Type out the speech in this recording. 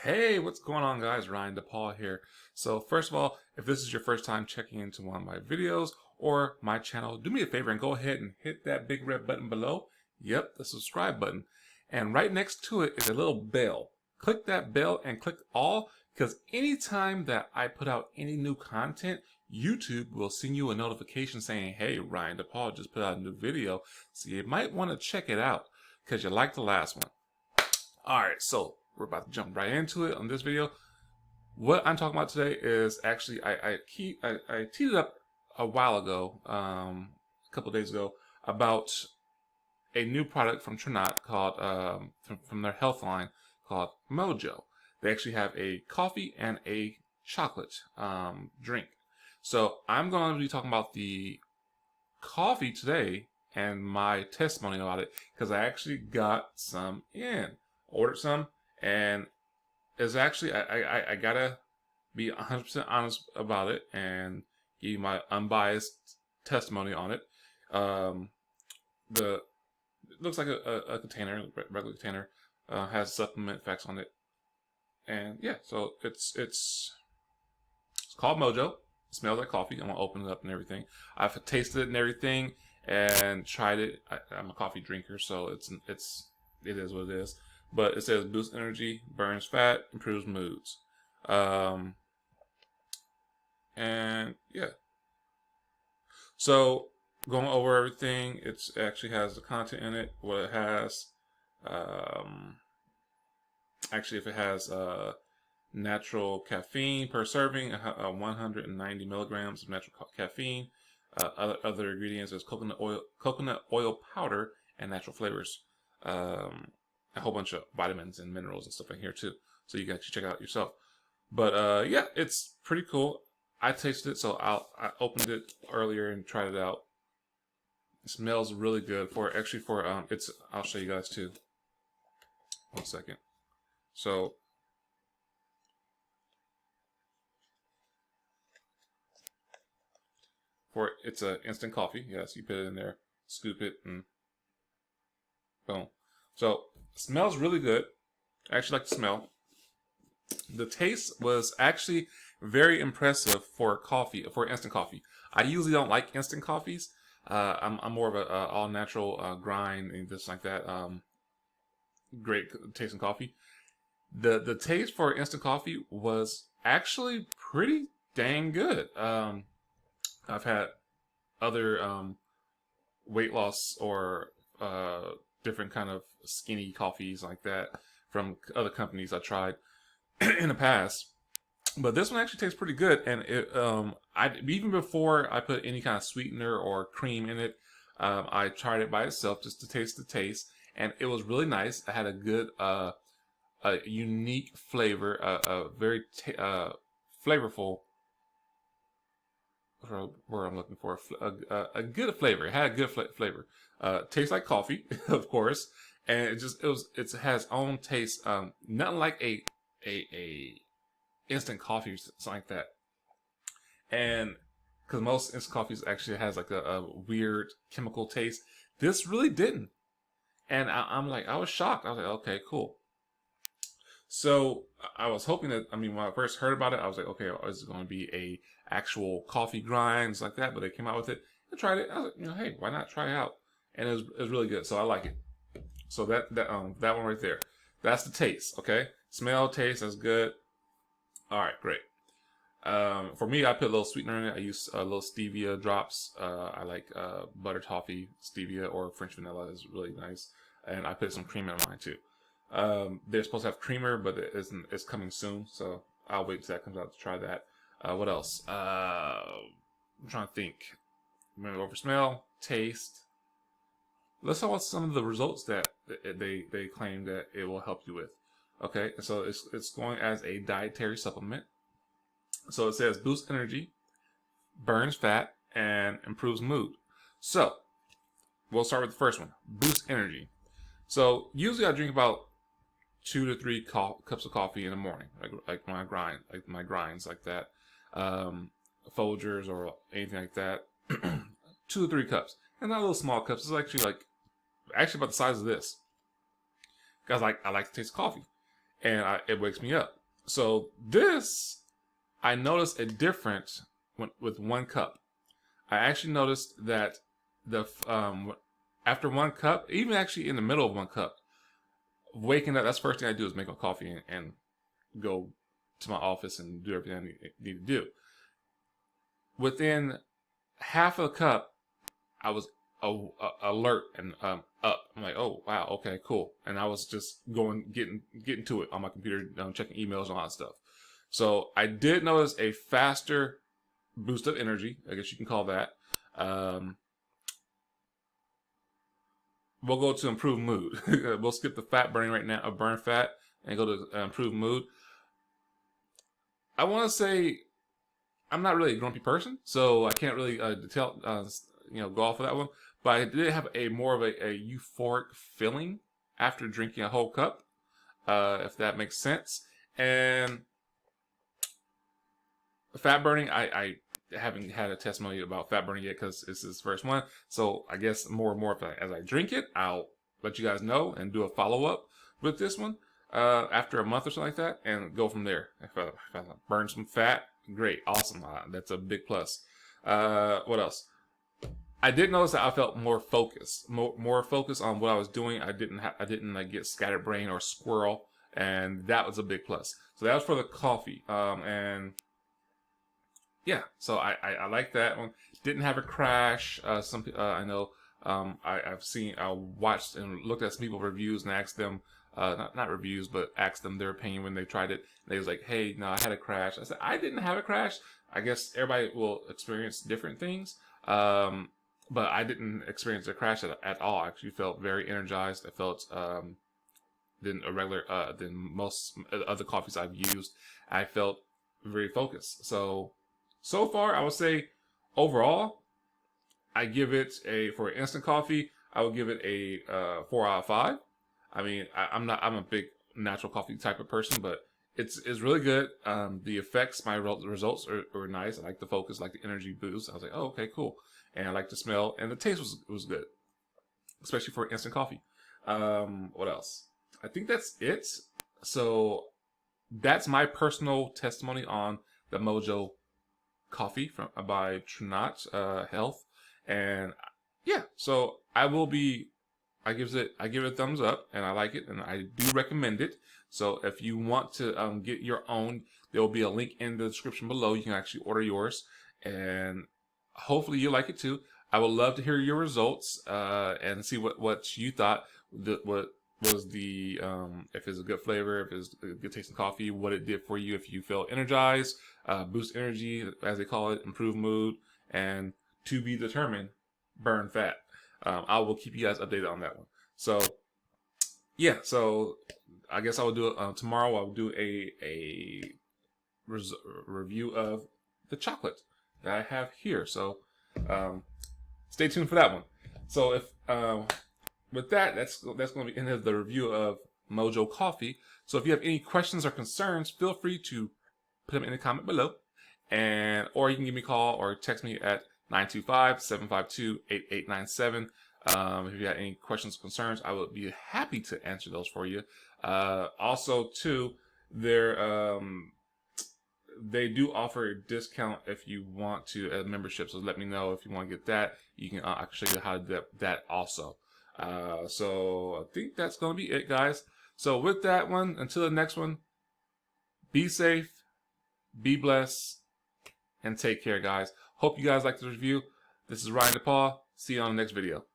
Hey, what's going on, guys? Ryan DePaul here. So first of all, if this is your first time checking into one of my videos or my channel, do me a favor and go ahead and hit that big red button below. Yep, the subscribe button. And right next to it is a little bell. Click that bell and click all, because anytime that I put out any new content, YouTube will send you a notification saying, hey, Ryan DePaul just put out a new video. So you might want to check it out because you liked the last one. Alright, so we're about to jump right into it on this video. What I'm talking about today is actually, I teed it up a while ago, a couple days ago, about a new product from Tranont called, from their health line called Mojo. They actually have a coffee and a chocolate drink. So I'm going to be talking about the coffee today and my testimony about it, because I actually got some in. Ordered some, and it's actually, I gotta be 100% honest about it and give you my unbiased testimony on it. It looks like a container, regular container, has supplement facts on it, and yeah, so it's called Mojo. It smells like coffee. I'm gonna open it up and everything. I've tasted it and everything and tried it. I'm a coffee drinker, so it is what it is. But it says boosts energy, burns fat, improves moods. And yeah. So going over everything, it actually has the content in it, what it has. Actually, if it has natural caffeine per serving, 190 milligrams of natural caffeine. Other ingredients is coconut oil powder, and natural flavors. A whole bunch of vitamins and minerals and stuff in here too, so you can actually check it out yourself. But yeah, it's pretty cool. I tasted it, so I opened it earlier and tried it out. It smells really good. I'll show you guys too. 1 second. So it's a instant coffee. Yes, you put it in there, scoop it, and boom. So smells really good. I actually like the smell. The taste was actually very impressive for coffee, for instant coffee. I usually don't like instant coffees. I'm more of a all natural grind and just like that. Great tasting coffee. The taste for instant coffee was actually pretty dang good. I've had other weight loss or different kind of skinny coffees like that from other companies I tried in the past, but this one actually tastes pretty good. And even before I put any kind of sweetener or cream in it, I tried it by itself just to taste the taste, and it was really nice. I had a good, a unique flavor, a very flavorful. Where I'm looking for a good flavor. It had a good flavor. Tastes like coffee, of course, and it has own taste. Nothing like a instant coffee or something like that. And because most instant coffees actually has like a weird chemical taste, this really didn't. And I was shocked. I was like, okay, cool. So I was hoping that, when I first heard about it, I was like, okay, is it going to be a actual coffee grinds like that? But they came out with it. I tried it. I was like, hey, why not try it out? And it was really good. So I like it. So that one right there, that's the taste. Okay, smell, taste, that's good. All right, great. For me, I put a little sweetener in it. I use a little stevia drops. I like butter toffee stevia, or French vanilla is really nice. And I put some cream in mine too. They're supposed to have creamer, but it's coming soon, so I'll wait till that comes out to try that. What else? I'm trying to think. Remember, over smell, taste. Let's talk about some of the results that they claim that it will help you with. Okay, so it's going as a dietary supplement. So it says boosts energy, burns fat, and improves mood. So we'll start with the first one: boost energy. So usually I drink about 2 to 3 cups of coffee in the morning, like my grinds like that, Folgers or anything like that. 2 to 3 cups, and not little small cups. It's actually about the size of this. Guys, I like to taste coffee, and it wakes me up. So this, I noticed a difference with 1 cup. I actually noticed that the after 1 cup, even actually in the middle of 1 cup, waking up, that's the first thing I do is make a coffee and go to my office and do everything I need to do. Within half a cup, I was alert and up. I'm like, oh wow, okay, cool. And I was just getting to it on my computer, checking emails and all that stuff. So I did notice a faster boost of energy, I guess you can call that. We'll go to improved mood. We'll skip the fat burning right now, burn fat, and go to improved mood. I want to say I'm not really a grumpy person, so I can't really go off of that one. But I did have a more of a euphoric feeling after drinking a whole cup, if that makes sense. And fat burning, I haven't had a testimony about fat burning yet because this is the first one. So I guess more and more as I drink it, I'll let you guys know and do a follow-up with this one after a month or something like that, and go from there. If I burn some fat, great, awesome. That's a big plus. What else? I did notice that I felt more focused, more focused on what I was doing. I didn't like get scatterbrain or squirrel, and that was a big plus. So that was for the coffee, and yeah, so I like that one. Didn't have a crash. Some I know I watched and looked at some people's reviews and asked them, not reviews, but asked them their opinion when they tried it. They was like, hey, no, I had a crash. I said, I didn't have a crash. I guess everybody will experience different things. But I didn't experience a crash at all. I actually felt very energized. I felt than most other coffees I've used. I felt very focused. So far, I would say overall, I give it for instant coffee, I would give it a 4 out of 5. I mean, I'm a big natural coffee type of person, but it's really good. The effects, my results are nice. I like the focus, like the energy boost. I was like, oh, okay, cool. And I like the smell, and the taste was good, especially for instant coffee. What else? I think that's it. So that's my personal testimony on the Mojo coffee by Tranont Health, and yeah. So I give it a thumbs up, and I like it, and I do recommend it. So if you want to get your own, there will be a link in the description below. You can actually order yours, and hopefully you like it too. I would love to hear your results and see what you thought. What was the if it's a good flavor, if it's a good tasting coffee, what it did for you, if you felt energized, boost energy, as they call it, improve mood, and to be determined, burn fat. I will keep you guys updated on that one. So yeah, so I guess I will do it tomorrow. I'll do a review of the chocolate that I have here. So stay tuned for that one. So if with that, that's going to be the end of the review of Mojo Coffee. So if you have any questions or concerns, feel free to put them in the comment below, or you can give me a call or text me at 925-752-8897. If you got any questions or concerns, I would be happy to answer those for you. Also, too, they do offer a discount if you want to a membership. So let me know if you want to get that. You can I can show you how to do that also. So I think that's going to be it, guys. So with that one, until the next one, be safe, be blessed, and take care, guys. Hope you guys like this review. This is Ryan DePaul. See you on the next video.